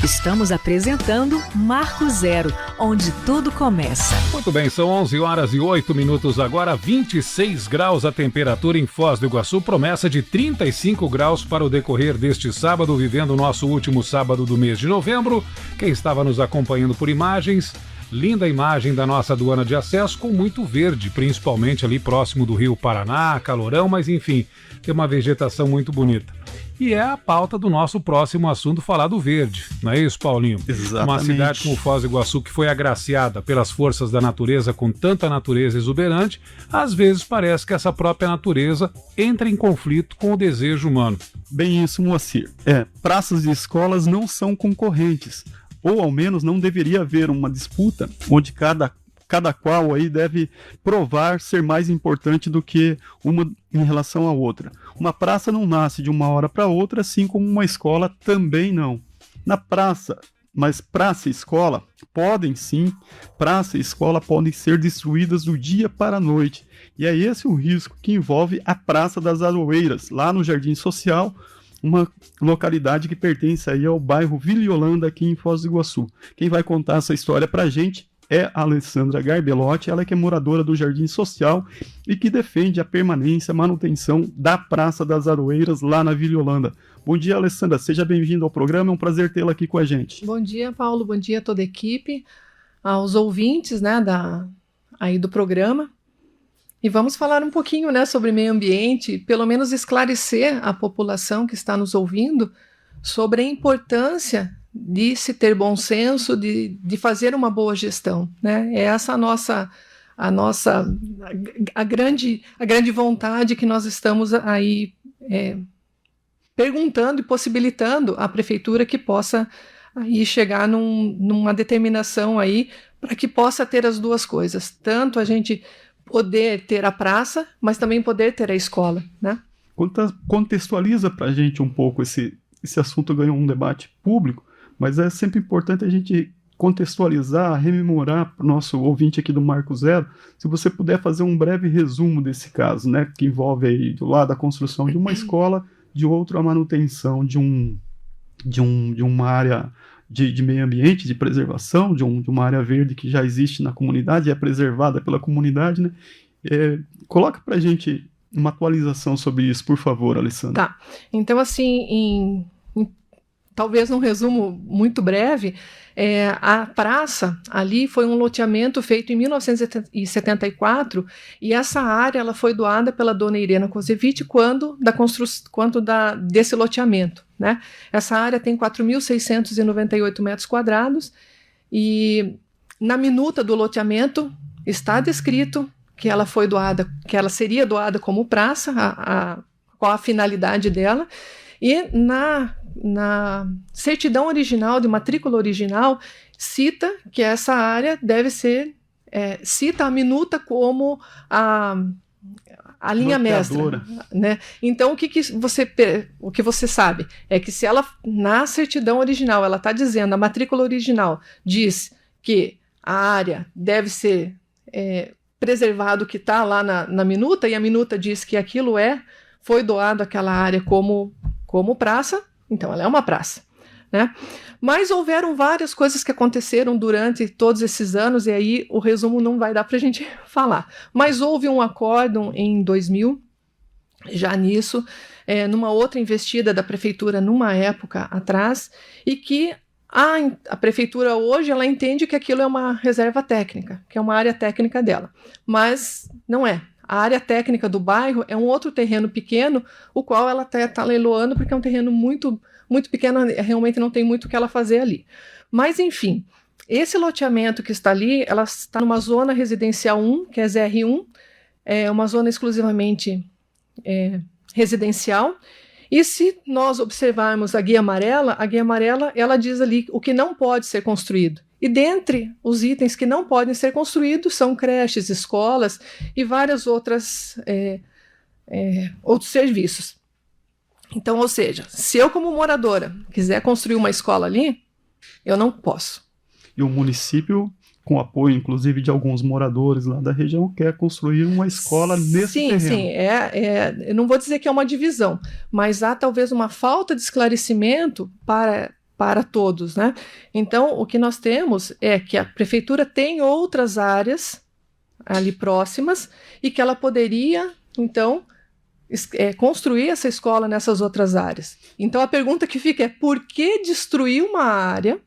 Estamos apresentando Marco Zero, onde tudo começa. Muito bem, são 11h08 agora, 26 graus a temperatura em Foz do Iguaçu, promessa de 35 graus para o decorrer deste sábado, vivendo o nosso último sábado do mês de novembro. Quem estava nos acompanhando por imagens, linda imagem da nossa aduana de acesso com muito verde, principalmente ali próximo do Rio Paraná, calorão, mas enfim, tem uma vegetação muito bonita. E é a pauta do nosso próximo assunto, falar do verde, não é isso, Paulinho? Exatamente. Uma cidade como Foz do Iguaçu que foi agraciada pelas forças da natureza com tanta natureza exuberante, às vezes parece que essa própria natureza entra em conflito com o desejo humano. Bem isso, Moacir. Praças e escolas não são concorrentes, ou ao menos não deveria haver uma disputa onde cada qual aí deve provar ser mais importante do que uma em relação à outra. Uma praça não nasce de uma hora para outra, assim como uma escola também não. Mas praça e escola podem sim, praça e escola podem ser destruídas do dia para a noite. E é esse o risco que envolve a Praça das Aroeiras, lá no Jardim Social, uma localidade que pertence aí ao bairro Vila Yolanda, aqui em Foz do Iguaçu. Quem vai contar essa história pra gente é a Alessandra Garbelotti, ela que é moradora do Jardim Social e que defende a permanência, manutenção da Praça das Aroeiras lá na Vila Yolanda. Bom dia, Alessandra, seja bem-vinda ao programa, é um prazer tê-la aqui com a gente. Bom dia, Paulo, bom dia a toda a equipe, aos ouvintes, né, aí do programa. E vamos falar um pouquinho, né, sobre meio ambiente, pelo menos esclarecer a população que está nos ouvindo sobre a importância de se ter bom senso, de fazer uma boa gestão, né? É essa a grande vontade que nós estamos aí perguntando e possibilitando à prefeitura que possa aí chegar numa determinação aí para que possa ter as duas coisas, tanto a gente poder ter a praça, mas também poder ter a escola, né? Contextualiza para a gente um pouco esse assunto, ganhou um debate público, mas é sempre importante a gente contextualizar, rememorar para o nosso ouvinte aqui do Marco Zero, se você puder fazer um breve resumo desse caso, né, que envolve aí do lado a construção de uma escola, de outro a manutenção de uma área de meio ambiente, de preservação, de uma área verde que já existe na comunidade, é preservada pela comunidade, né? Coloca para a gente uma atualização sobre isso, por favor, Alessandra. Tá, então assim, talvez num resumo muito breve, a praça ali foi um loteamento feito em 1974 e essa área ela foi doada pela dona Irena Kozevich quando desse loteamento, né? Essa área tem 4.698 metros quadrados e na minuta do loteamento está descrito que ela foi doada, que ela seria doada como praça, qual a finalidade dela, e na certidão original, de matrícula original, cita que essa área deve ser, cita a minuta como a linha mestra, né? Então o que você sabe é que se ela, na certidão original, ela está dizendo, a matrícula original diz que a área deve ser preservado que está lá na minuta, e a minuta diz que aquilo foi doado àquela área como praça, então ela é uma praça, né? Mas houveram várias coisas que aconteceram durante todos esses anos, e aí o resumo não vai dar para a gente falar. Mas houve um acórdão em 2000, já nisso, numa outra investida da prefeitura numa época atrás, e que a prefeitura hoje ela entende que aquilo é uma reserva técnica, que é uma área técnica dela, mas não é. A área técnica do bairro é um outro terreno pequeno, o qual ela está leiloando porque é um terreno muito, muito pequeno, realmente não tem muito o que ela fazer ali. Mas, enfim, esse loteamento que está ali, ela está numa zona residencial 1, que é ZR1, é uma zona exclusivamente residencial, e se nós observarmos a guia amarela ela diz ali o que não pode ser construído. E dentre os itens que não podem ser construídos são creches, escolas e várias outros serviços. Então, ou seja, se eu como moradora quiser construir uma escola ali, eu não posso. E o município, com apoio inclusive de alguns moradores lá da região, quer construir uma escola nesse terreno. Sim, eu não vou dizer que é uma divisão, mas há talvez uma falta de esclarecimento para para todos, né? Então, o que nós temos é que a prefeitura tem outras áreas ali próximas e que ela poderia, então, construir essa escola nessas outras áreas. Então, a pergunta que fica é por que destruir uma área,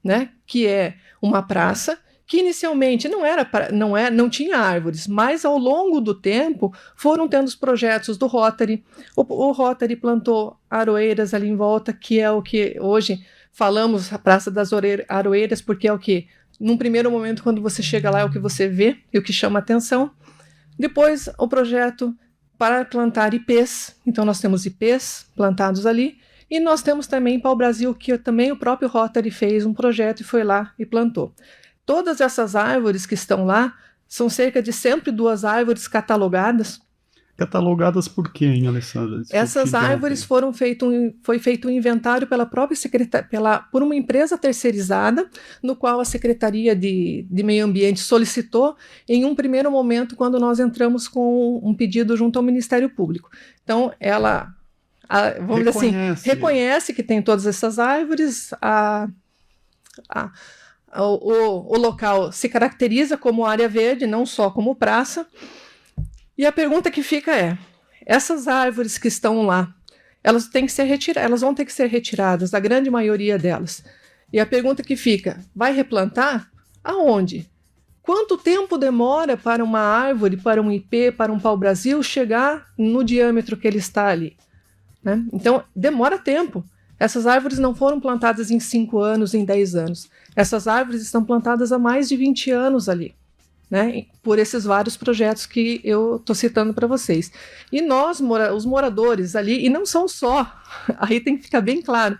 né, que é uma praça, que inicialmente não tinha árvores, mas ao longo do tempo foram tendo os projetos do Rotary. O Rotary plantou aroeiras ali em volta, que é o que hoje falamos, a Praça das Aroeiras, porque é o que, num primeiro momento, quando você chega lá, é o que você vê e o que chama atenção. Depois, o projeto para plantar ipês, então nós temos ipês plantados ali, e nós temos também pau-brasil, que também o próprio Rotary fez um projeto e foi lá e plantou. Todas essas árvores que estão lá são cerca de 102 árvores catalogadas. Catalogadas por quem, Alessandra? Essas árvores foi feito um inventário pela própria por uma empresa terceirizada, no qual a Secretaria de Meio Ambiente solicitou em um primeiro momento, quando nós entramos com um pedido junto ao Ministério Público. Então, ela, vamos dizer assim, reconhece que tem todas essas árvores, o local se caracteriza como área verde, não só como praça. E a pergunta que fica é: essas árvores que estão lá, elas vão ter que ser retiradas, a grande maioria delas. E a pergunta que fica: vai replantar? Aonde? Quanto tempo demora para uma árvore, para um ipê, para um pau-brasil chegar no diâmetro que ele está ali, né? Então, demora tempo. Essas árvores não foram plantadas em 5 anos, em 10 anos. Essas árvores estão plantadas há mais de 20 anos ali, né? Por esses vários projetos que eu estou citando para vocês. E nós, os moradores ali, e não são só, aí tem que ficar bem claro,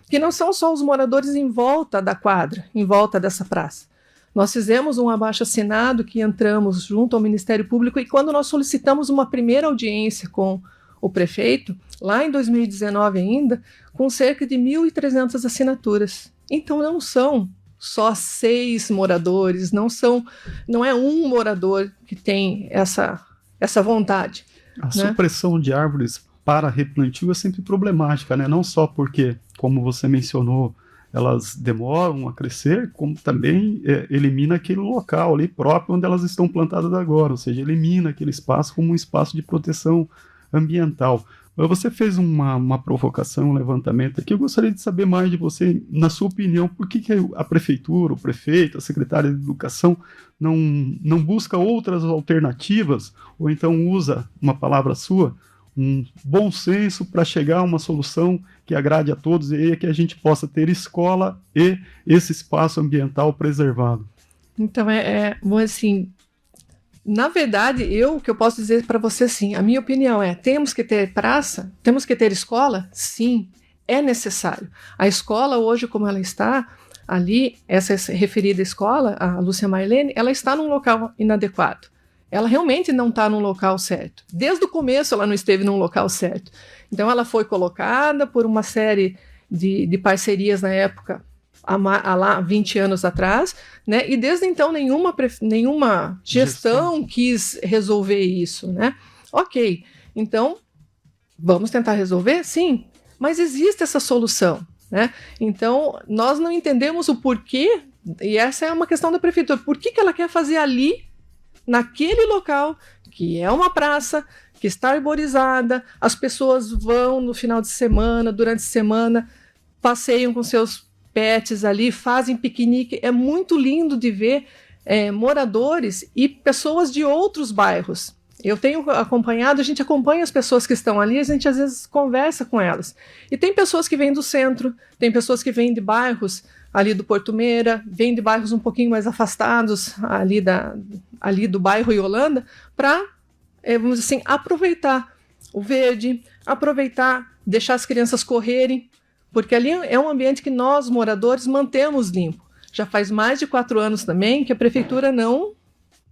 que não são só os moradores em volta da quadra, em volta dessa praça. Nós fizemos um abaixo-assinado que entramos junto ao Ministério Público, e quando nós solicitamos uma primeira audiência com o prefeito, lá em 2019 ainda, com cerca de 1.300 assinaturas. Então não são só 6 moradores, não é um morador que tem essa vontade. A supressão de árvores para replantio é sempre problemática, né? Não só porque, como você mencionou, elas demoram a crescer, como também elimina aquele local ali próprio onde elas estão plantadas agora, ou seja, elimina aquele espaço como um espaço de proteção ambiental. Você fez uma provocação, um levantamento aqui. Eu gostaria de saber mais de você, na sua opinião, por que a prefeitura, o prefeito, a secretária de educação não busca outras alternativas, ou então usa, uma palavra sua, um bom senso para chegar a uma solução que agrade a todos e que a gente possa ter escola e esse espaço ambiental preservado. Então, assim, na verdade, o que eu posso dizer para você, sim, a minha opinião é: temos que ter praça, temos que ter escola? Sim, é necessário. A escola hoje, como ela está ali, essa referida escola, a Lúcia Marlene, ela está num local inadequado. Ela realmente não está num local certo. Desde o começo ela não esteve num local certo. Então ela foi colocada por uma série de parcerias na época, há lá 20 anos atrás, né? E desde então nenhuma gestão quis resolver isso, né? Ok, então vamos tentar resolver? Sim, mas existe essa solução, né? Então nós não entendemos o porquê, e essa é uma questão da prefeitura, por que ela quer fazer ali, naquele local, que é uma praça, que está arborizada, as pessoas vão no final de semana, durante a semana, passeiam com seus pets ali, fazem piquenique. É muito lindo de ver moradores e pessoas de outros bairros. Eu tenho acompanhado, a gente acompanha as pessoas que estão ali, a gente às vezes conversa com elas. E tem pessoas que vêm do centro, tem pessoas que vêm de bairros ali do Porto Meira, vêm de bairros um pouquinho mais afastados ali do bairro Yolanda, para, vamos dizer assim, aproveitar o verde, deixar as crianças correrem, porque ali é um ambiente que nós, moradores, mantemos limpo. Já faz mais de 4 anos também que a prefeitura não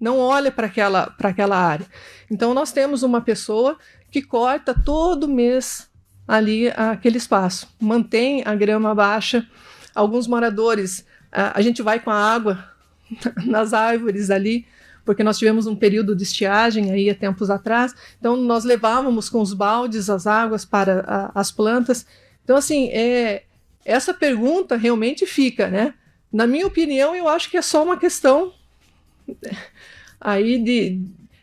olha para aquela área. Então nós temos uma pessoa que corta todo mês ali aquele espaço, mantém a grama baixa. Alguns moradores, a gente vai com a água nas árvores ali, porque nós tivemos um período de estiagem aí há tempos atrás, então nós levávamos com os baldes as águas para as plantas. Então, assim, é essa pergunta realmente fica, né? Na minha opinião, eu acho que é só uma questão aí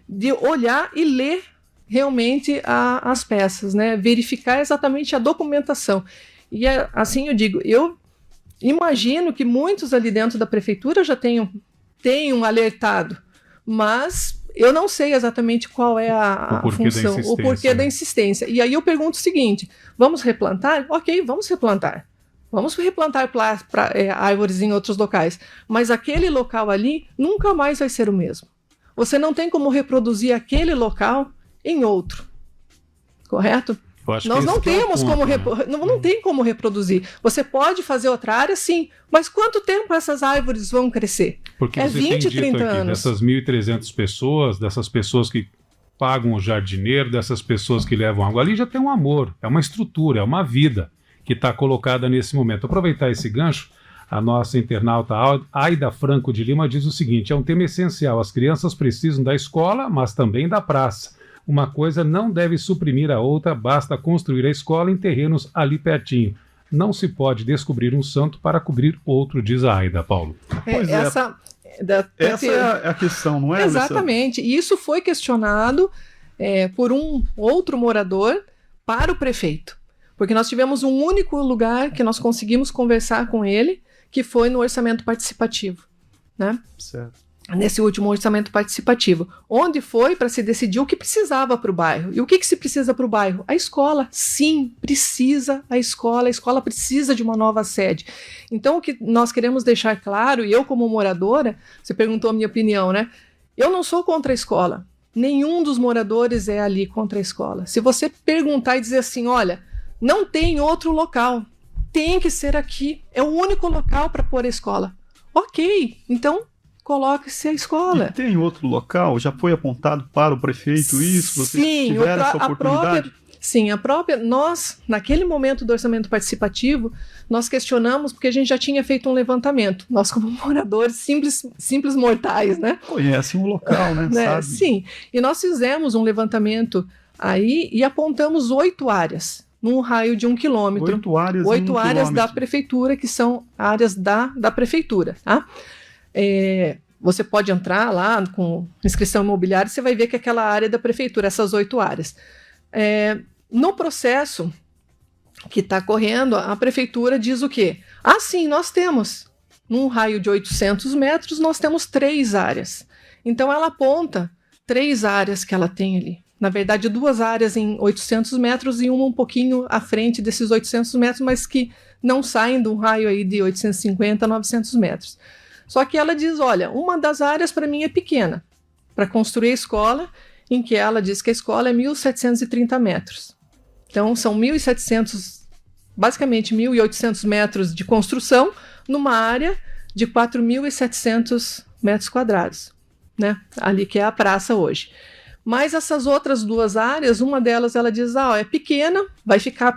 de olhar e ler realmente as peças, né? Verificar exatamente a documentação. E assim eu digo, eu imagino que muitos ali dentro da prefeitura já tenham alertado, mas eu não sei exatamente qual é a função, o porquê da insistência. E aí eu pergunto o seguinte, vamos replantar? Ok, vamos replantar. Vamos replantar árvores em outros locais, mas aquele local ali nunca mais vai ser o mesmo. Você não tem como reproduzir aquele local em outro, correto? Nós não temos não tem como reproduzir. Você pode fazer outra área, sim, mas quanto tempo essas árvores vão crescer? Porque você 20, tem dito 30 aqui, anos. dessas 1.300 pessoas, dessas pessoas que pagam o jardineiro, dessas pessoas que levam água ali, já tem um amor, é uma estrutura, é uma vida que está colocada nesse momento. Aproveitar esse gancho, a nossa internauta Aida Franco de Lima diz o seguinte, é um tema essencial, as crianças precisam da escola, mas também da praça. Uma coisa não deve suprimir a outra, basta construir a escola em terrenos ali pertinho. Não se pode descobrir um santo para cobrir outro, diz a Aida, Paulo. Essa é a questão, não é? Exatamente. E isso foi questionado por um outro morador para o prefeito. Porque nós tivemos um único lugar que nós conseguimos conversar com ele, que foi no orçamento participativo, né? Certo. Nesse último orçamento participativo, onde foi para se decidir o que precisava para o bairro. E o que se precisa para o bairro? A escola. Sim, precisa a escola precisa de uma nova sede. Então, o que nós queremos deixar claro, e eu como moradora, você perguntou a minha opinião, né? Eu não sou contra a escola. Nenhum dos moradores é ali contra a escola. Se você perguntar e dizer assim, olha, não tem outro local, tem que ser aqui, é o único local para pôr a escola. Ok, então coloque-se a escola. E tem outro local? Já foi apontado para o prefeito isso? Vocês tiveram essa oportunidade? Nós, naquele momento do orçamento participativo, nós questionamos porque a gente já tinha feito um levantamento. Nós, como moradores, simples mortais, né? Conhecem o local, né? Sabe? Sim, e nós fizemos um levantamento aí e apontamos 8 áreas, num raio de 1 quilômetro. 8 áreas da prefeitura, que são áreas da prefeitura, tá? Você pode entrar lá com inscrição imobiliária, você vai ver que aquela área é da prefeitura, essas 8 áreas. No processo que está correndo, a prefeitura diz o quê? Sim, nós temos, num raio de 800 metros, nós temos 3 áreas. Então, ela aponta 3 áreas que ela tem ali. Na verdade, 2 áreas em 800 metros e uma um pouquinho à frente desses 800 metros, mas que não saem de um raio aí de 850 a 900 metros. Só que ela diz, olha, uma das áreas para mim é pequena, para construir a escola, em que ela diz que a escola é 1.730 metros. Então, são 1.700, basicamente 1.800 metros de construção, numa área de 4.700 metros quadrados, né? Ali que é a praça hoje. Mas essas outras 2 áreas, uma delas ela diz, é pequena, vai ficar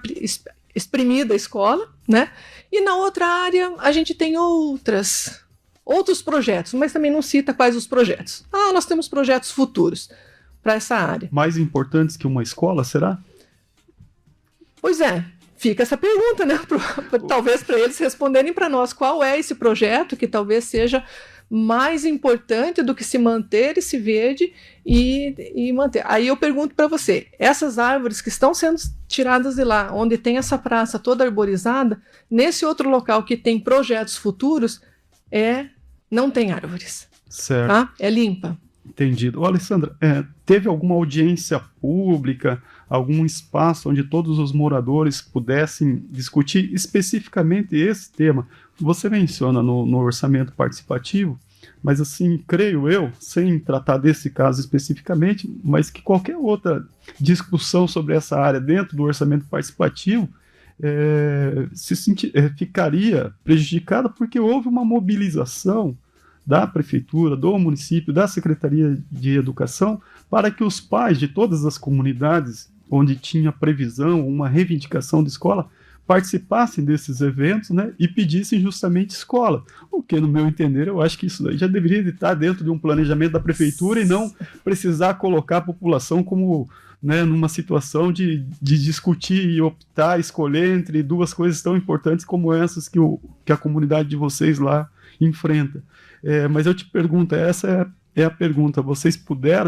exprimida a escola, né? E na outra área a gente tem outros projetos, mas também não cita quais os projetos. Nós temos projetos futuros para essa área. Mais importantes que uma escola, será? Pois é, fica essa pergunta, né? Talvez para eles responderem para nós qual é esse projeto que talvez seja mais importante do que se manter esse verde e manter. Aí eu pergunto para você, essas árvores que estão sendo tiradas de lá, onde tem essa praça toda arborizada, nesse outro local que tem projetos futuros, não tem árvores. Certo. Tá? É limpa. Entendido. Alessandra, teve alguma audiência pública, algum espaço onde todos os moradores pudessem discutir especificamente esse tema? Você menciona no orçamento participativo, mas assim, creio eu, sem tratar desse caso especificamente, mas que qualquer outra discussão sobre essa área dentro do orçamento participativo ficaria prejudicada porque houve uma mobilização da prefeitura, do município, da Secretaria de Educação, para que os pais de todas as comunidades onde tinha previsão, uma reivindicação de escola, participassem desses eventos, né, e pedissem justamente escola. O que, no meu entender, eu acho que isso daí já deveria estar dentro de um planejamento da prefeitura e não precisar colocar a população como né, numa situação de discutir e optar, escolher entre duas coisas tão importantes como essas que a comunidade de vocês lá enfrenta. Mas eu te pergunto, essa é a pergunta, vocês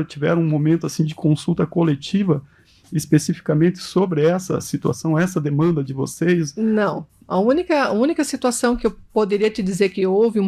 tiveram um momento assim de consulta coletiva especificamente sobre essa situação, essa demanda de vocês? Não. A única situação que eu poderia te dizer que houve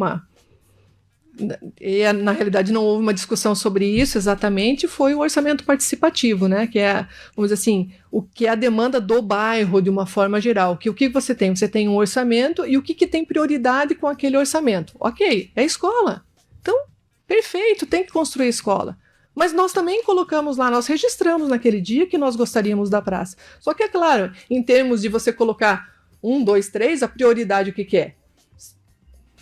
na realidade não houve uma discussão sobre isso exatamente, foi o orçamento participativo, né? Que é, vamos dizer assim, o que é a demanda do bairro de uma forma geral. O que você tem? Você tem um orçamento e o que tem prioridade com aquele orçamento? Ok, é a escola. Então, perfeito, tem que construir a escola. Mas nós também colocamos lá, nós registramos naquele dia que nós gostaríamos da praça. Só que é claro, em termos de você colocar 1, 2, 3, a prioridade o que é?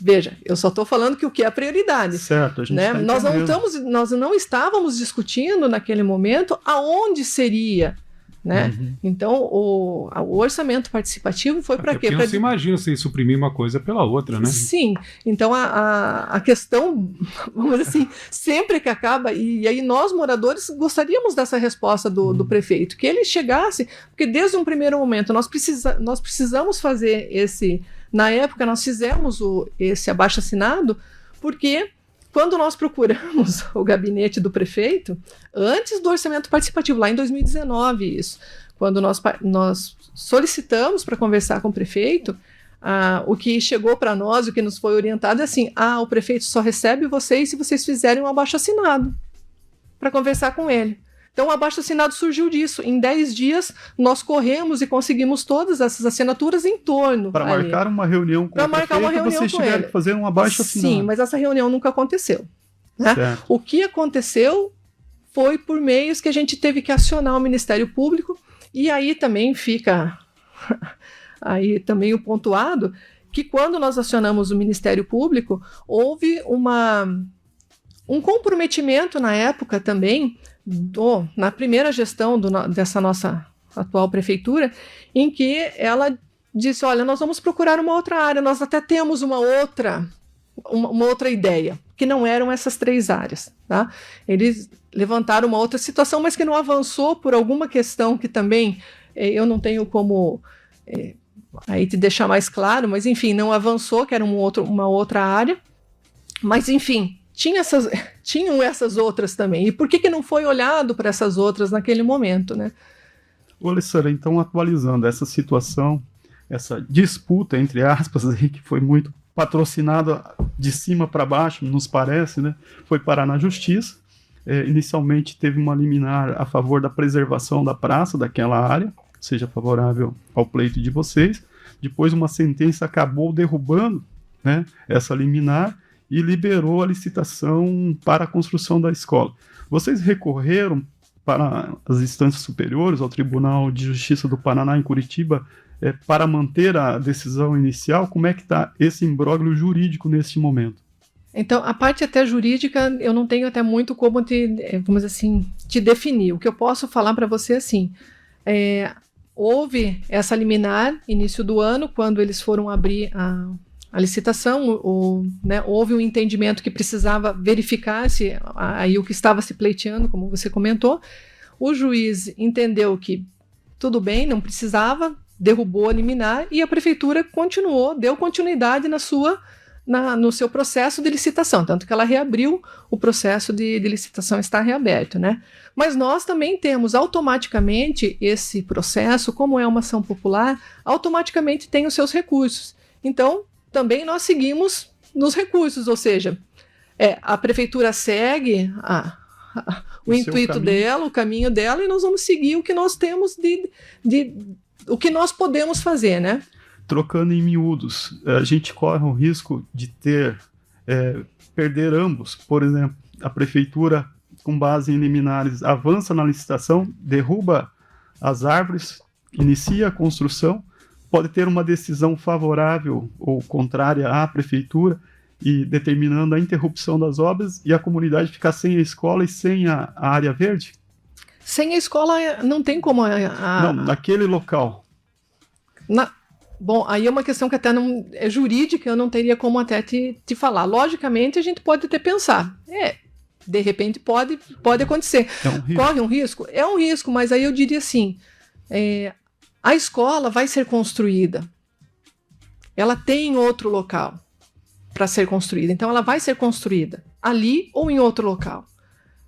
Veja, eu só estou falando que o que é a prioridade. Certo, a gente né? Nós não estávamos discutindo naquele momento aonde seria. Né? Uhum. Então, o orçamento participativo foi para quê? Não se imagina você suprimir uma coisa pela outra, né? Sim. Então, a questão, vamos dizer assim, sempre que acaba, e aí nós, moradores, gostaríamos dessa resposta do prefeito, que ele chegasse, porque desde um primeiro momento nós precisamos fazer na época nós fizemos esse abaixo-assinado, porque quando nós procuramos o gabinete do prefeito, antes do orçamento participativo, lá em 2019 isso, quando nós solicitamos para conversar com o prefeito, o que chegou para nós, o que nos foi orientado é assim, o prefeito só recebe vocês se vocês fizerem um abaixo-assinado para conversar com ele. Então, o abaixo-assinado surgiu disso. Em 10 dias, nós corremos e conseguimos todas essas assinaturas em torno. Para marcar uma reunião com o prefeito, vocês tiveram que fazer um abaixo-assinado. Sim, mas essa reunião nunca aconteceu. Né? O que aconteceu foi por meios que a gente teve que acionar o Ministério Público, e aí também fica aí também o pontuado que quando nós acionamos o Ministério Público, houve um comprometimento na época também, na primeira gestão dessa nossa atual prefeitura, em que ela disse, olha, nós vamos procurar uma outra área, nós até temos uma outra ideia, que não eram essas 3 áreas. Tá? Eles levantaram uma outra situação, mas que não avançou por alguma questão que também eu não tenho como aí te deixar mais claro, mas enfim, não avançou, que era uma outra área, mas enfim, tinham essas outras também. E por que não foi olhado para essas outras naquele momento, né? Ô, Alessandra, então atualizando essa situação, essa disputa, entre aspas, aí, que foi muito patrocinada de cima para baixo, nos parece, né? Foi parar na justiça. Inicialmente teve uma liminar a favor da preservação da praça, daquela área, seja favorável ao pleito de vocês. Depois uma sentença acabou derrubando, né, essa liminar, e liberou a licitação para a construção da escola. Vocês recorreram para as instâncias superiores, ao Tribunal de Justiça do Paraná, em Curitiba, para manter a decisão inicial? Como é que está esse imbróglio jurídico neste momento? Então, a parte até jurídica, eu não tenho até muito como vamos dizer assim, te definir. O que eu posso falar para você, assim, houve essa liminar, início do ano, quando eles foram abrir a licitação, né, houve um entendimento que precisava verificar aí o que estava se pleiteando, como você comentou. O juiz entendeu que tudo bem, não precisava, derrubou a liminar e a prefeitura deu continuidade no seu processo de licitação, tanto que ela reabriu o processo de licitação, está reaberto, né? Mas nós também temos automaticamente esse processo, como é uma ação popular, automaticamente tem os seus recursos. Então, também nós seguimos nos recursos, ou seja, a prefeitura segue o intuito dela, o caminho dela, e nós vamos seguir o que nós temos o que nós podemos fazer, né? Trocando em miúdos, a gente corre o risco de perder ambos. Por exemplo, a prefeitura, com base em liminares, avança na licitação, derruba as árvores, inicia a construção, pode ter uma decisão favorável ou contrária à prefeitura e determinando a interrupção das obras e a comunidade ficar sem a escola e sem a área verde? Sem a escola não tem como... Não, naquele local. Bom, aí é uma questão que até não é jurídica, eu não teria como até te falar. Logicamente, a gente pode até pensar, De repente pode acontecer. Corre um risco? É um risco, mas aí eu diria assim, a escola vai ser construída. Ela tem outro local para ser construída. Então ela vai ser construída ali ou em outro local,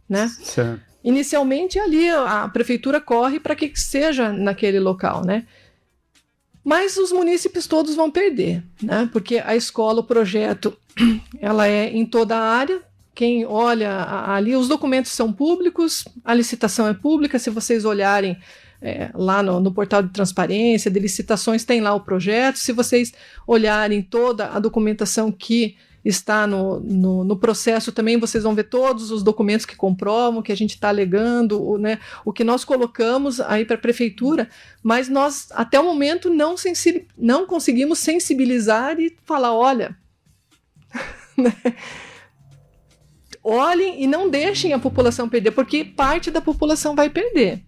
né? Certo. Inicialmente ali a prefeitura corre para que seja naquele local, né? Mas os munícipes todos vão perder, né? Porque a escola, o projeto, ela é em toda a área. Quem olha ali, os documentos são públicos, a licitação é pública. Se vocês olharem lá no portal de transparência, de licitações, tem lá o projeto. Se vocês olharem toda a documentação que está no processo também, vocês vão ver todos os documentos que comprovam que a gente está alegando, né, o que nós colocamos aí para a prefeitura, mas nós, até o momento, não conseguimos sensibilizar e falar, olha, né, olhem e não deixem a população perder, porque parte da população vai perder.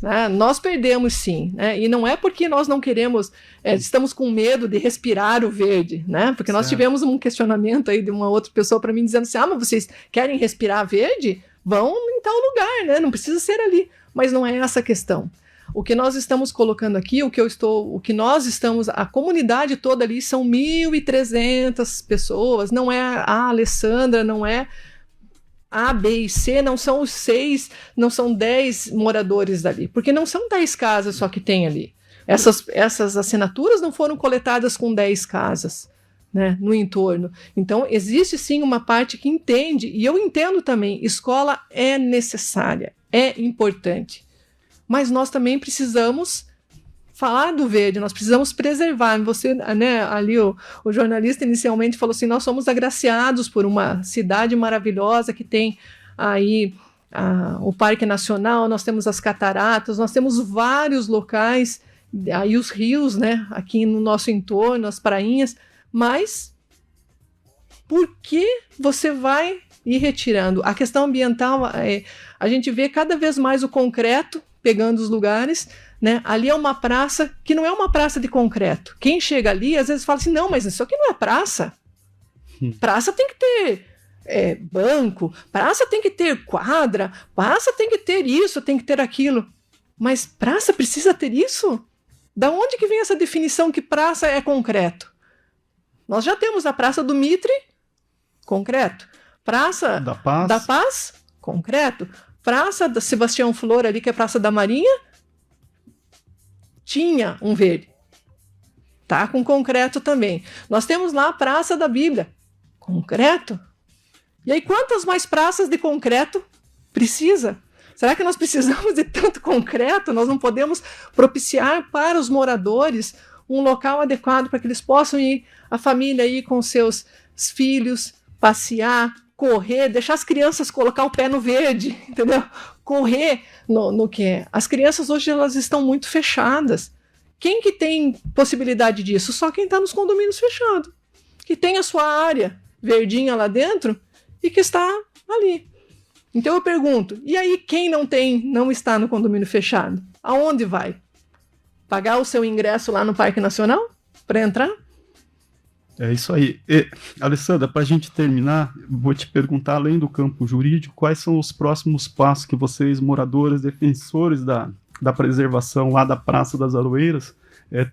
Né? Nós perdemos sim, né? E não é porque nós não queremos, estamos com medo de respirar o verde, né? Porque nós tivemos um questionamento aí de uma outra pessoa para mim dizendo assim, mas vocês querem respirar verde? Vão em tal lugar, né? Não precisa ser ali, mas não é essa a questão. O que nós estamos colocando aqui, a comunidade toda ali são 1.300 pessoas, não é a Alessandra, não é A, B e C, não são os 6, não são 10 moradores dali, porque não são 10 casas só que tem ali. Essas assinaturas não foram coletadas com 10 casas, né, no entorno. Então, existe sim uma parte que entende, e eu entendo também, escola é necessária, é importante, mas nós também precisamos falar do verde, nós precisamos preservar. Você, né, ali o jornalista inicialmente falou assim, nós somos agraciados por uma cidade maravilhosa que tem aí o Parque Nacional, nós temos as cataratas, nós temos vários locais, aí os rios, né, aqui no nosso entorno, as prainhas, mas por que você vai ir retirando? A questão ambiental, a gente vê cada vez mais o concreto pegando os lugares, né? Ali é uma praça que não é uma praça de concreto. Quem chega ali, às vezes fala assim, não, mas isso aqui não é praça. Praça tem que ter banco, praça tem que ter quadra, praça tem que ter isso, tem que ter aquilo. Mas praça precisa ter isso? Da onde que vem essa definição que praça é concreto? Nós já temos a Praça do Mitre, concreto. Praça da Paz, concreto. Praça da Sebastião Flor ali, que é a Praça da Marinha, tinha um verde. Tá com concreto também. Nós temos lá a Praça da Bíblia, concreto. E aí, quantas mais praças de concreto precisa? Será que nós precisamos de tanto concreto? Nós não podemos propiciar para os moradores um local adequado para que eles possam ir, a família ir com seus filhos, passear, correr, deixar as crianças colocar o pé no verde, entendeu? Correr no que é. As crianças hoje elas estão muito fechadas. Quem que tem possibilidade disso? Só quem está nos condomínios fechados, que tem a sua área verdinha lá dentro e que está ali. Então eu pergunto, e aí quem não está no condomínio fechado? Aonde vai? Pagar o seu ingresso lá no Parque Nacional para entrar? É isso aí. Alessandra, para a gente terminar, vou te perguntar, além do campo jurídico, quais são os próximos passos que vocês, moradores, defensores da preservação lá da Praça das Aroeiras,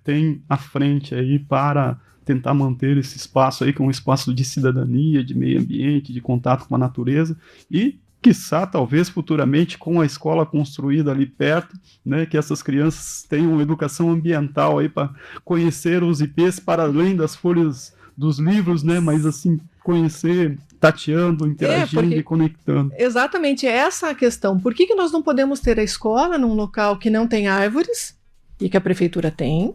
têm à frente aí para tentar manter esse espaço aí, que é um espaço de cidadania, de meio ambiente, de contato com a natureza, e quiçá, talvez, futuramente, com a escola construída ali perto, né, que essas crianças tenham educação ambiental aí para conhecer os ipês para além das folhas dos livros, né, mas assim, conhecer, tateando, interagindo e conectando. Exatamente, essa é a questão. Por que nós não podemos ter a escola num local que não tem árvores, e que a prefeitura tem,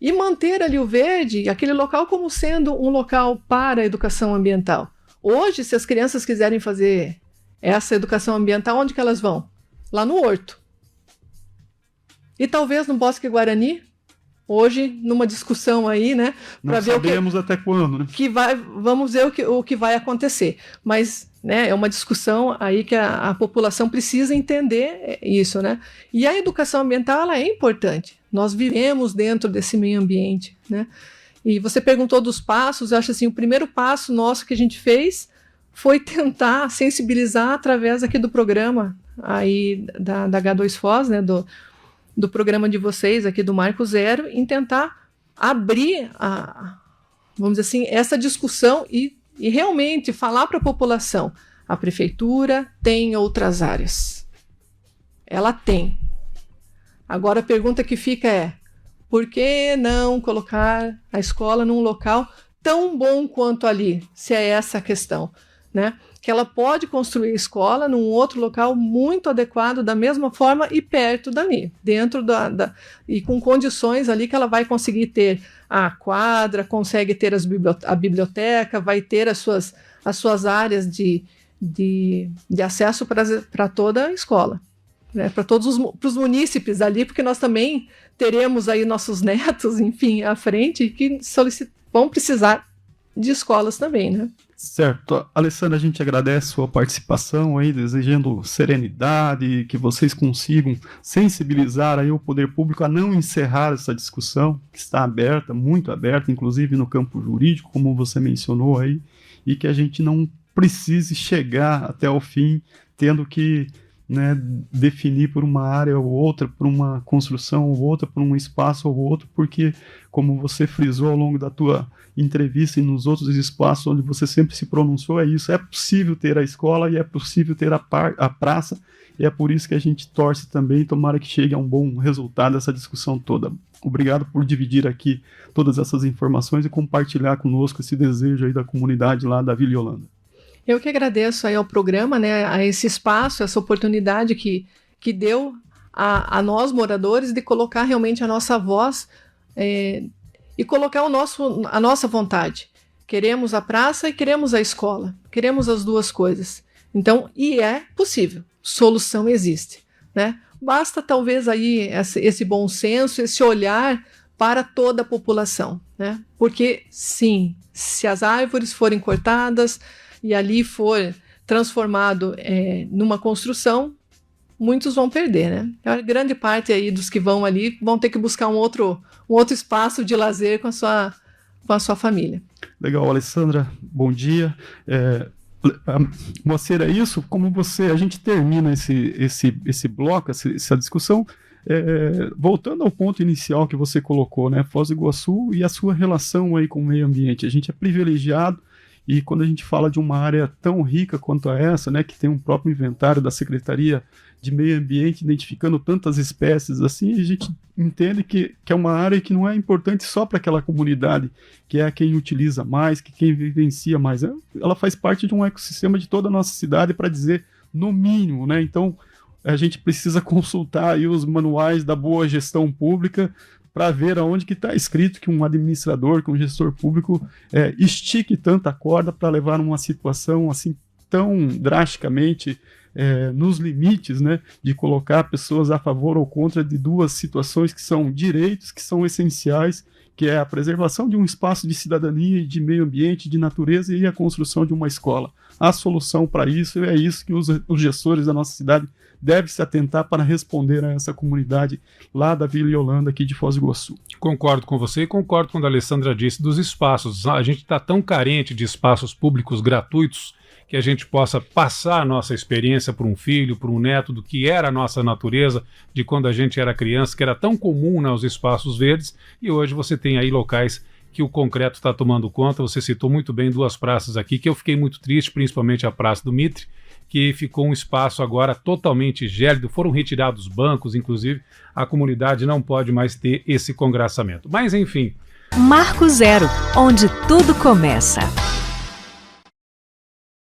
e manter ali o verde, aquele local como sendo um local para a educação ambiental? Hoje, se as crianças quiserem fazer essa educação ambiental, onde que elas vão? Lá no horto. E talvez no Bosque Guarani, hoje, numa discussão aí, né? Não sabemos até quando, né? Vamos ver o que vai acontecer. Mas, né, é uma discussão aí que a população precisa entender isso, né? E a educação ambiental, ela é importante. Nós vivemos dentro desse meio ambiente, né? E você perguntou dos passos, eu acho assim, o primeiro passo nosso que a gente fez foi tentar sensibilizar através aqui do programa aí da H2Foz, né, do programa de vocês aqui do Marco Zero, em tentar abrir vamos dizer assim, essa discussão e realmente falar para a população: a prefeitura tem outras áreas. Ela tem. Agora a pergunta que fica é: por que não colocar a escola num local tão bom quanto ali, se é essa a questão, né? Que ela pode construir a escola num outro local muito adequado, da mesma forma e perto dali, dentro e com condições ali que ela vai conseguir ter a quadra, consegue ter a biblioteca, vai ter as suas áreas de acesso para toda a escola, né? Para todos os munícipes ali, porque nós também teremos aí nossos netos, enfim, à frente, que vão precisar de escolas também, né? Certo. Alessandra, a gente agradece a sua participação aí, desejando serenidade, que vocês consigam sensibilizar aí o poder público a não encerrar essa discussão, que está aberta, muito aberta, inclusive no campo jurídico, como você mencionou aí, e que a gente não precise chegar até o fim tendo que, né, definir por uma área ou outra, por uma construção ou outra, por um espaço ou outro, porque, como você frisou ao longo da tua entrevista e nos outros espaços onde você sempre se pronunciou, é isso: é possível ter a escola e é possível ter a praça, e é por isso que a gente torce também, tomara que chegue a um bom resultado essa discussão toda. Obrigado por dividir aqui todas essas informações e compartilhar conosco esse desejo aí da comunidade lá da Vila Yolanda. Eu que agradeço aí ao programa, né, a esse espaço, essa oportunidade que deu a nós, moradores, de colocar realmente a nossa voz e colocar a nossa vontade. Queremos a praça e queremos a escola. Queremos as duas coisas. Então, e é possível. Solução existe, né? Basta talvez aí esse bom senso, esse olhar para toda a população, né? Porque, sim, se as árvores forem cortadas e ali for transformado numa construção, muitos vão perder, né? A grande parte aí dos que vão ali vão ter que buscar um outro espaço de lazer com a sua família. Legal, Alessandra, bom dia. Moacir, é isso? Como a gente termina esse bloco, essa discussão, voltando ao ponto inicial que você colocou, né? Foz do Iguaçu e a sua relação aí com o meio ambiente. A gente é privilegiado. E quando a gente fala de uma área tão rica quanto essa, né, que tem um próprio inventário da Secretaria de Meio Ambiente, identificando tantas espécies assim, a gente entende que é uma área que não é importante só para aquela comunidade, que é quem utiliza mais, que quem vivencia mais. Ela faz parte de um ecossistema de toda a nossa cidade, para dizer no mínimo, né? Então, a gente precisa consultar aí os manuais da boa gestão pública, para ver aonde que está escrito que um administrador, que um gestor público estique tanta corda para levar uma situação assim tão drasticamente nos limites, né, de colocar pessoas a favor ou contra de duas situações que são direitos, que são essenciais, que é a preservação de um espaço de cidadania, de meio ambiente, de natureza, e a construção de uma escola. A solução para isso é isso que os gestores da nossa cidade devem se atentar para responder a essa comunidade lá da Vila Yolanda, aqui de Foz do Iguaçu. Concordo com você e concordo quando a Alessandra disse dos espaços. A gente está tão carente de espaços públicos gratuitos que a gente possa passar a nossa experiência para um filho, para um neto, do que era a nossa natureza, de quando a gente era criança, que era tão comum, né, os espaços verdes, e hoje você tem aí locais que o concreto está tomando conta. Você citou muito bem duas praças aqui, que eu fiquei muito triste, principalmente a Praça do Mitre, que ficou um espaço agora totalmente gélido, foram retirados bancos, inclusive a comunidade não pode mais ter esse congraçamento. Mas enfim. Marco Zero, onde tudo começa.